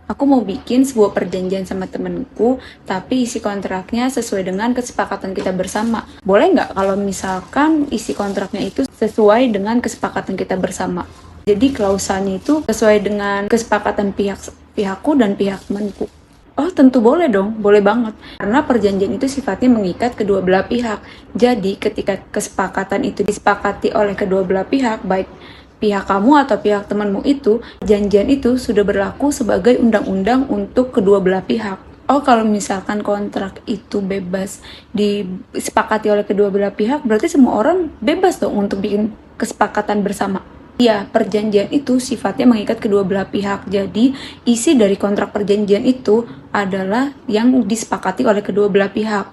Aku mau bikin sebuah perjanjian sama temenku, tapi isi kontraknya sesuai dengan kesepakatan kita bersama. Boleh nggak kalau misalkan isi kontraknya itu sesuai dengan kesepakatan kita bersama? Jadi klausalnya itu sesuai dengan kesepakatan pihakku dan pihak temanku. Oh, tentu boleh dong, boleh banget. Karena perjanjian itu sifatnya mengikat kedua belah pihak. Jadi, ketika kesepakatan itu disepakati oleh kedua belah pihak, baik pihak kamu atau pihak temanmu itu, perjanjian itu sudah berlaku sebagai undang-undang untuk kedua belah pihak. Oh, kalau misalkan kontrak itu bebas disepakati oleh kedua belah pihak, berarti semua orang bebas dong untuk bikin kesepakatan bersama. Ya, perjanjian itu sifatnya mengikat kedua belah pihak. Jadi, isi dari kontrak perjanjian itu adalah yang disepakati oleh kedua belah pihak.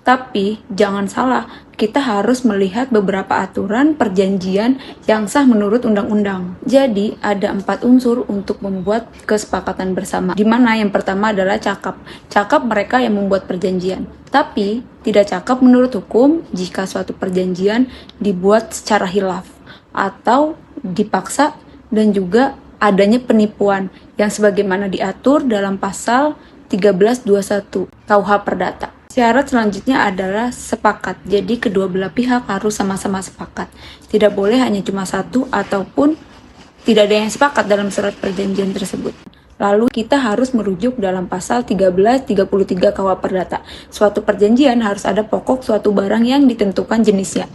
Tapi, jangan salah, kita harus melihat beberapa aturan perjanjian yang sah menurut undang-undang. Jadi, ada 4 unsur untuk membuat kesepakatan bersama. Di mana yang pertama adalah cakap. Cakap mereka yang membuat perjanjian. Tapi, tidak cakap menurut hukum jika suatu perjanjian dibuat secara hilaf atau dipaksa dan juga adanya penipuan yang sebagaimana diatur dalam pasal 1321 KUH Perdata. Syarat selanjutnya adalah sepakat. Jadi kedua belah pihak harus sama-sama sepakat. Tidak boleh hanya cuma satu ataupun tidak ada yang sepakat dalam surat perjanjian tersebut. Lalu kita harus merujuk dalam pasal 1333 KUH Perdata. Suatu perjanjian harus ada pokok suatu barang yang ditentukan jenisnya.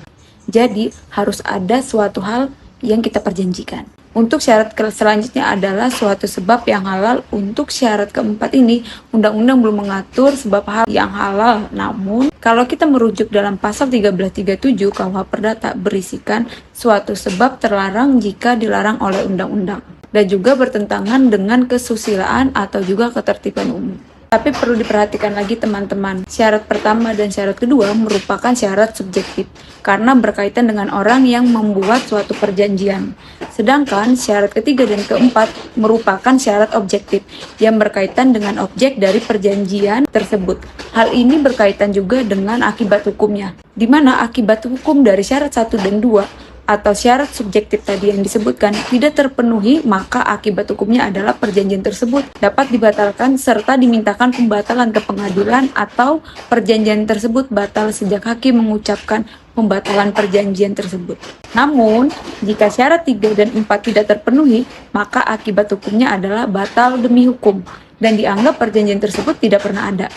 Jadi harus ada suatu hal yang kita perjanjikan. Untuk syarat selanjutnya adalah suatu sebab yang halal. Untuk syarat keempat ini, undang-undang belum mengatur sebab hal yang halal. Namun, kalau kita merujuk dalam pasal 1337 KUH Perdata berisikan suatu sebab terlarang jika dilarang oleh undang-undang. Dan juga bertentangan dengan kesusilaan atau juga ketertiban umum. Tapi perlu diperhatikan lagi teman-teman, syarat pertama dan syarat kedua merupakan syarat subjektif karena berkaitan dengan orang yang membuat suatu perjanjian. Sedangkan syarat ketiga dan keempat merupakan syarat objektif yang berkaitan dengan objek dari perjanjian tersebut. Hal ini berkaitan juga dengan akibat hukumnya, di mana akibat hukum dari syarat 1 dan 2 atau syarat subjektif tadi yang disebutkan tidak terpenuhi, maka akibat hukumnya adalah perjanjian tersebut dapat dibatalkan serta dimintakan pembatalan ke pengadilan atau perjanjian tersebut batal sejak hakim mengucapkan pembatalan perjanjian tersebut. Namun, jika syarat 3 dan 4 tidak terpenuhi, maka akibat hukumnya adalah batal demi hukum dan dianggap perjanjian tersebut tidak pernah ada.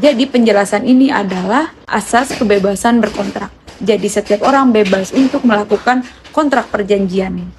Jadi penjelasan ini adalah asas kebebasan berkontrak. Jadi setiap orang bebas untuk melakukan kontrak perjanjian.